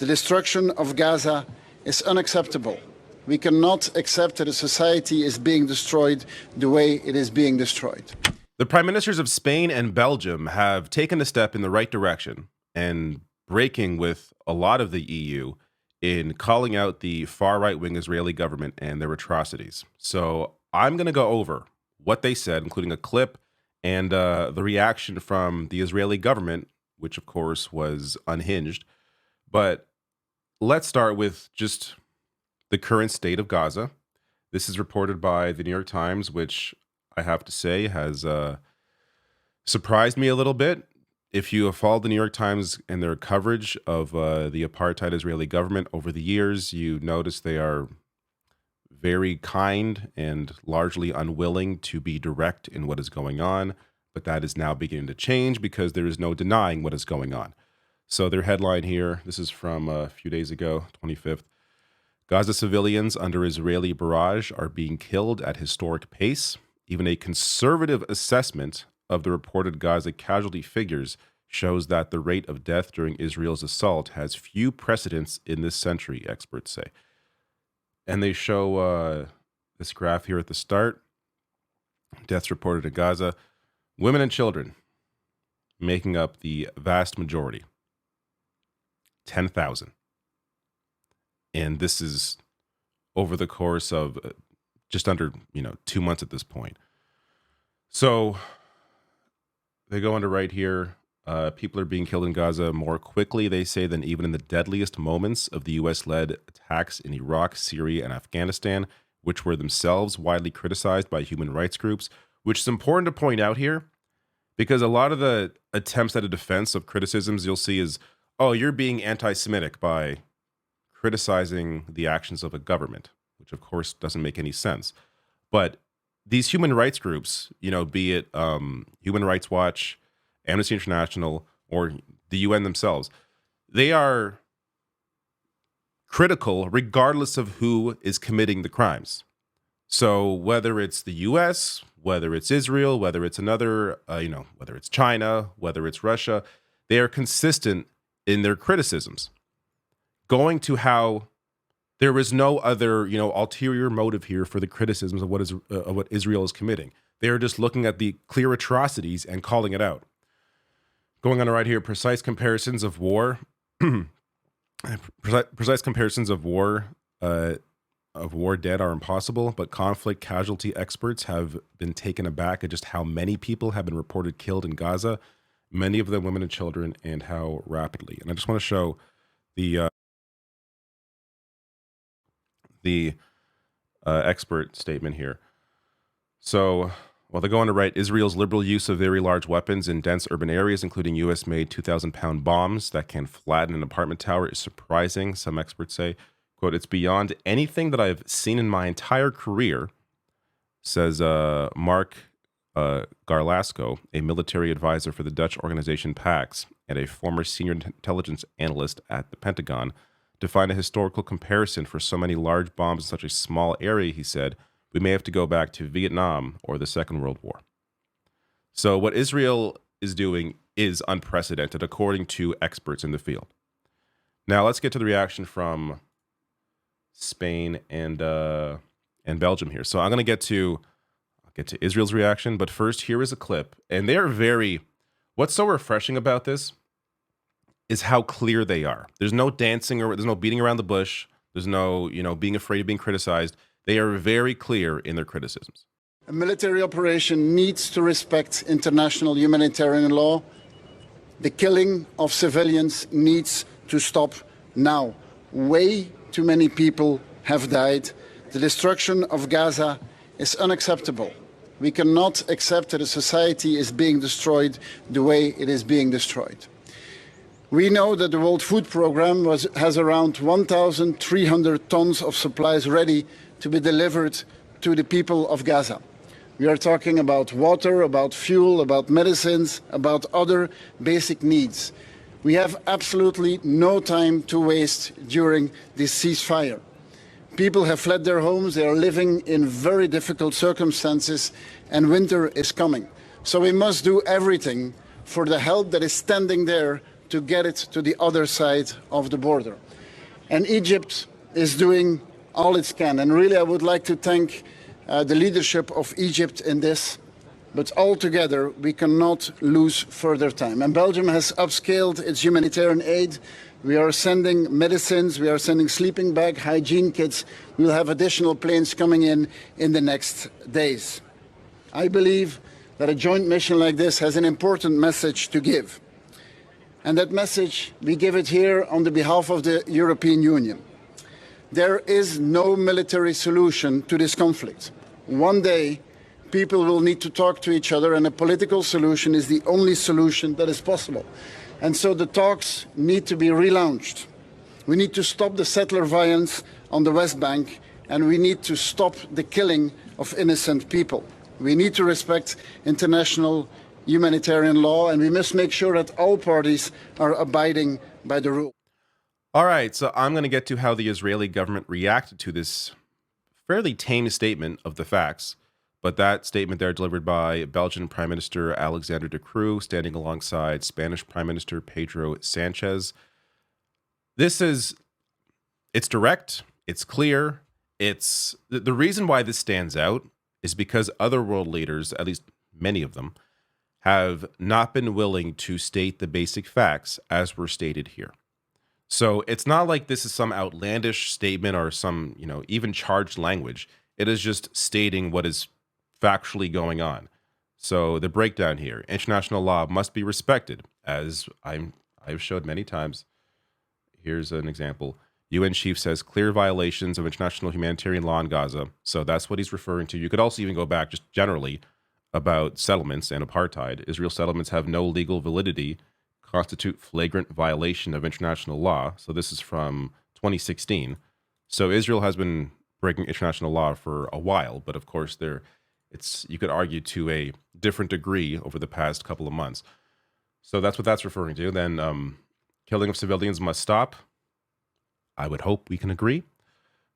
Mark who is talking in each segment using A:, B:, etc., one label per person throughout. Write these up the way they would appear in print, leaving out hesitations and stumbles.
A: The destruction of Gaza is unacceptable. We cannot accept that a society is being destroyed the way it is being destroyed.
B: The prime ministers of Spain and Belgium have taken a step in the right direction and breaking with a lot of the EU in calling out the far-right-wing Israeli government and their atrocities. So I'm going to go over what they said, including a clip and the reaction from the Israeli government, which of course was unhinged. But let's start with just the current state of Gaza. This is reported by the New York Times, which I have to say has surprised me a little bit. If you have followed the New York Times and their coverage of the apartheid Israeli government over the years, you notice they are very kind and largely unwilling to be direct in what is going on. But that is now beginning to change because there is no denying what is going on. So their headline here, this is from a few days ago, 25th. Gaza civilians under Israeli barrage are being killed at historic pace. Even a conservative assessment of the reported Gaza casualty figures shows that the rate of death during Israel's assault has few precedents in this century, experts say. And they show this graph here at the start. Deaths reported in Gaza. Women and children making up the vast majority. 10,000. And this is over the course of just under 2 months at this point. So they go into right here. People are being killed in Gaza more quickly, they say, than even in the deadliest moments of the U.S.-led attacks in Iraq, Syria, and Afghanistan, which were themselves widely criticized by human rights groups, which is important to point out here, because a lot of the attempts at a defense of criticisms you'll see is, oh, you're being anti-Semitic by criticizing the actions of a government, which of course doesn't make any sense. But these human rights groups, be it Human Rights Watch, Amnesty International, or the UN themselves, they are critical regardless of who is committing the crimes. So whether it's the US, whether it's Israel, whether it's another, whether it's China, whether it's Russia, they are consistent in their criticisms, going to how there is no other, ulterior motive here for the criticisms of what Israel is committing. They are just looking at the clear atrocities and calling it out. Going on right here, precise comparisons of war dead are impossible, but conflict casualty experts have been taken aback at just how many people have been reported killed in Gaza, many of them women and children, and how rapidly. And I just want to show the expert statement here. So, they go on to write, Israel's liberal use of very large weapons in dense urban areas, including U.S.-made 2,000-pound bombs that can flatten an apartment tower, is surprising, some experts say. Quote, it's beyond anything that I've seen in my entire career, says Mark Garlasco, a military advisor for the Dutch organization PAX and a former senior intelligence analyst at the Pentagon. To find a historical comparison for so many large bombs in such a small area, he said, we may have to go back to Vietnam or the Second World War. So what Israel is doing is unprecedented, according to experts in the field. Now let's get to the reaction from Spain and Belgium here. So I'm going to get to Israel's reaction, but first here is a clip, and they're what's so refreshing about this is how clear they are. There's no dancing or there's no beating around the bush. There's no, being afraid of being criticized. They are very clear in their criticisms.
A: A military operation needs to respect international humanitarian law. The killing of civilians needs to stop now. Way too many people have died. The destruction of Gaza is unacceptable. We cannot accept that a society is being destroyed the way it is being destroyed. We know that the World Food Programme has around 1,300 tons of supplies ready to be delivered to the people of Gaza. We are talking about water, about fuel, about medicines, about other basic needs. We have absolutely no time to waste during this ceasefire. People have fled their homes, they are living in very difficult circumstances, and winter is coming. So we must do everything for the help that is standing there to get it to the other side of the border. And Egypt is doing all it can. And really, I would like to thank the leadership of Egypt in this. But altogether, we cannot lose further time. And Belgium has upscaled its humanitarian aid. We are sending medicines, we are sending sleeping bag, hygiene kits. We will have additional planes coming in the next days. I believe that a joint mission like this has an important message to give. And that message, we give it here on the behalf of the European Union. There is no military solution to this conflict. One day, people will need to talk to each other, and a political solution is the only solution that is possible. And so the talks need to be relaunched. We need to stop the settler violence on the West Bank, and we need to stop the killing of innocent people. We need to respect international humanitarian law, and we must make sure that all parties are abiding by the rule.
B: All right, so I'm going to get to how the Israeli government reacted to this fairly tame statement of the facts. But that statement there delivered by Belgian Prime Minister Alexander de Croo, standing alongside Spanish Prime Minister Pedro Sánchez. It's direct, it's clear. It's the reason why this stands out is because other world leaders, at least many of them, have not been willing to state the basic facts as were stated here. So it's not like this is some outlandish statement or some, even charged language. It is just stating what is factually going on. So the breakdown here: international law must be respected, as I've showed many times. Here's an example. UN chief says clear violations of international humanitarian law in Gaza. So that's what he's referring to. You could also even go back just generally about settlements and apartheid. Israel settlements have no legal validity, constitute flagrant violation of international law. So this is from 2016. So Israel has been breaking international law for a while, but of course you could argue to a different degree over the past couple of months. So that's what that's referring to. Then killing of civilians must stop. I would hope we can agree.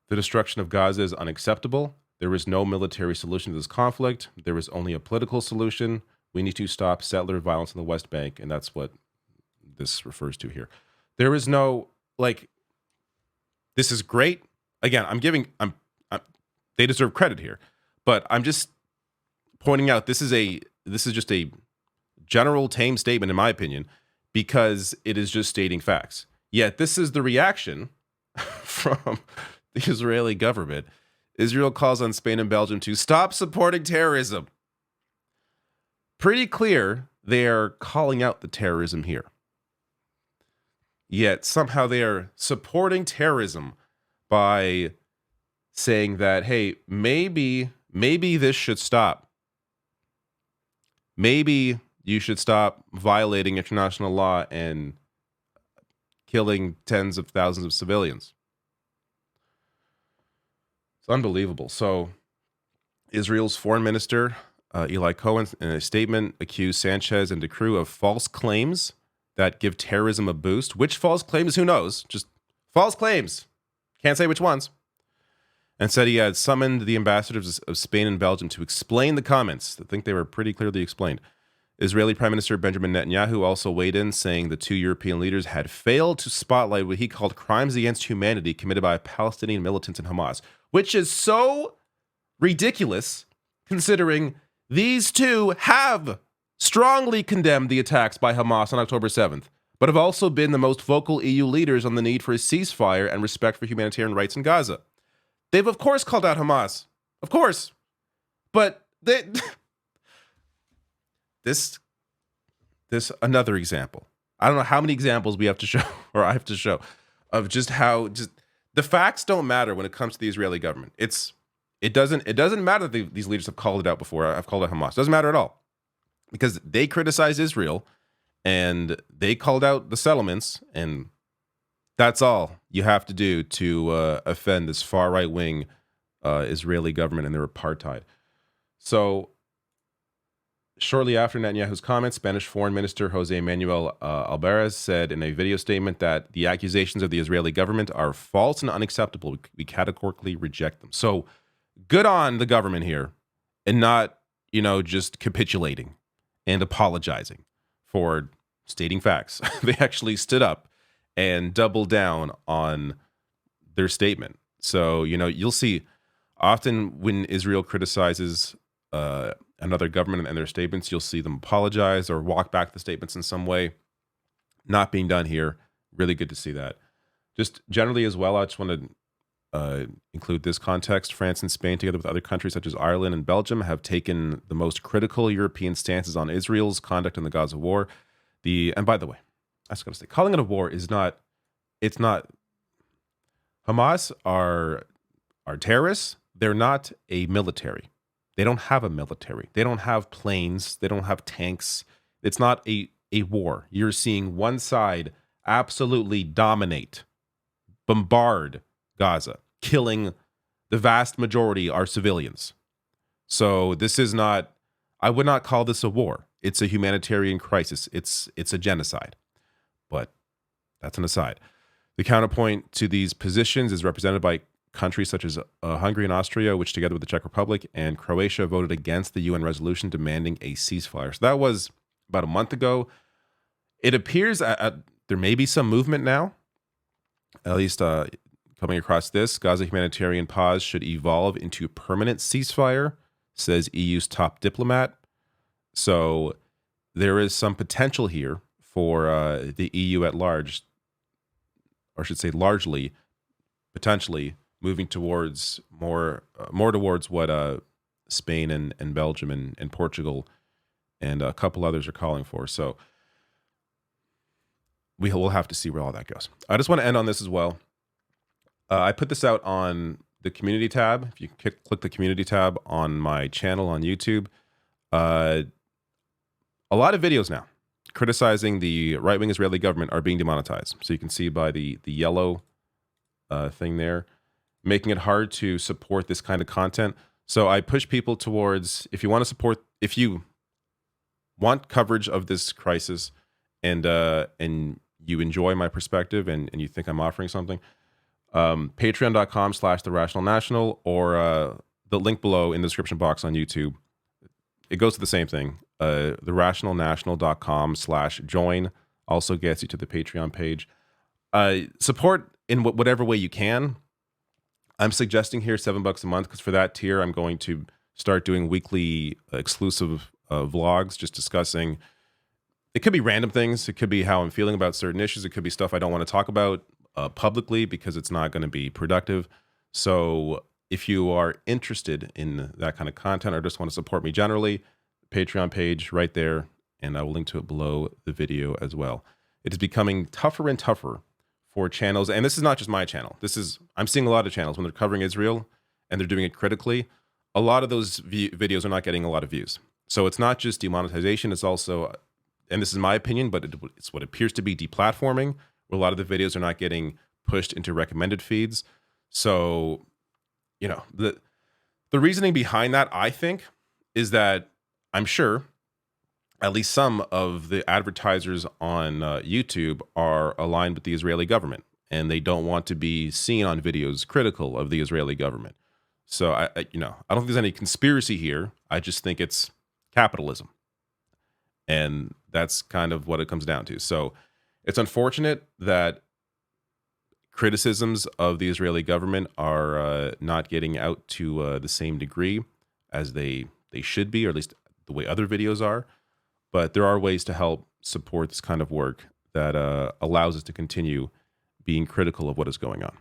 B: The destruction of Gaza is unacceptable. There is no military solution to this conflict. There is only a political solution. We need to stop settler violence in the West Bank, and that's what this refers to here. There is no, this is great. Again, they deserve credit here, but I'm just pointing out this is just a general tame statement in my opinion, because it is just stating facts. Yet this is the reaction from the Israeli government. Israel calls on Spain and Belgium to stop supporting terrorism. Pretty clear they are calling out the terrorism here. Yet somehow they are supporting terrorism by saying that, hey, maybe this should stop. Maybe you should stop violating international law and killing tens of thousands of civilians. It's unbelievable. So Israel's foreign minister, Eli Cohen, in a statement, accused Sánchez and de Croo of false claims that give terrorism a boost. Which false claims? Who knows? Just false claims. Can't say which ones. And said he had summoned the ambassadors of Spain and Belgium to explain the comments. I think they were pretty clearly explained. Israeli Prime Minister Benjamin Netanyahu also weighed in, saying the two European leaders had failed to spotlight what he called crimes against humanity committed by Palestinian militants and Hamas, which is so ridiculous considering these two have strongly condemned the attacks by Hamas on October 7th, but have also been the most vocal EU leaders on the need for a ceasefire and respect for humanitarian rights in Gaza. They've, of course, called out Hamas. Of course. But this another example. I don't know how many examples we have to show, or I have to show, of just how the facts don't matter when it comes to the Israeli government. It doesn't matter that these leaders have called it out before. I've called it Hamas. It doesn't matter at all, because they criticized Israel and they called out the settlements, and that's all you have to do to offend this far right wing Israeli government and their apartheid. So shortly after Netanyahu's comments, Spanish Foreign Minister Jose Manuel Alvarez said in a video statement that the accusations of the Israeli government are false and unacceptable. We categorically reject them. So good on the government here, and not, just capitulating and apologizing for stating facts. They actually stood up and doubled down on their statement. So, you'll see often when Israel criticizes another government and their statements, you'll see them apologize or walk back the statements in some way. Not being done here. Really good to see that. Just generally as well, I just want to include this context. France and Spain, together with other countries such as Ireland and Belgium, have taken the most critical European stances on Israel's conduct in the Gaza war. And by the way, I was going to say, calling it a war is not. It's not. Hamas are terrorists. They're not a military. They don't have a military. They don't have planes. They don't have tanks. It's not a war. You're seeing one side absolutely dominate, bombard Gaza, killing the vast majority are civilians. So this is not, I would not call this a war. It's a humanitarian crisis. It's a genocide. But that's an aside. The counterpoint to these positions is represented by countries such as Hungary and Austria, which together with the Czech Republic and Croatia voted against the UN resolution demanding a ceasefire. So that was about a month ago. It appears there may be some movement now, at least coming across this. Gaza humanitarian pause should evolve into a permanent ceasefire, says EU's top diplomat. So there is some potential here for the EU at large, or I should say largely, potentially moving towards more towards what Spain and Belgium and Portugal and a couple others are calling for. So we'll have to see where all that goes. I just want to end on this as well. I put this out on the community tab. If you click the community tab on my channel on YouTube, a lot of videos now criticizing the right-wing Israeli government are being demonetized. So you can see by the yellow thing there, making it hard to support this kind of content. So I push people towards, if you you want coverage of this crisis and you enjoy my perspective and you think I'm offering something, patreon.com/therationalnational or the link below in the description box on YouTube. It goes to the same thing. therationalnational.com/join also gets you to the Patreon page. Support in whatever way you can. I'm suggesting here $7 a month because for that tier, I'm going to start doing weekly exclusive vlogs, just discussing. It could be random things. It could be how I'm feeling about certain issues. It could be stuff I don't want to talk about publicly because it's not going to be productive. So if you are interested in that kind of content or just want to support me generally, Patreon page right there, and I will link to it below the video as well. It is becoming tougher and tougher for channels, and this is not just my channel. I'm seeing a lot of channels when they're covering Israel and they're doing it critically. A lot of those videos are not getting a lot of views. So it's not just demonetization, it's also, and this is my opinion, but it's what appears to be deplatforming, where a lot of the videos are not getting pushed into recommended feeds. So, the reasoning behind that, I think, is that I'm sure at least some of the advertisers on YouTube are aligned with the Israeli government, and they don't want to be seen on videos critical of the Israeli government. So I don't think there's any conspiracy here. I just think it's capitalism, and that's kind of what it comes down to. So it's unfortunate that criticisms of the Israeli government are not getting out to the same degree as they should be, or at least the way other videos are. But there are ways to help support this kind of work that allows us to continue being critical of what is going on.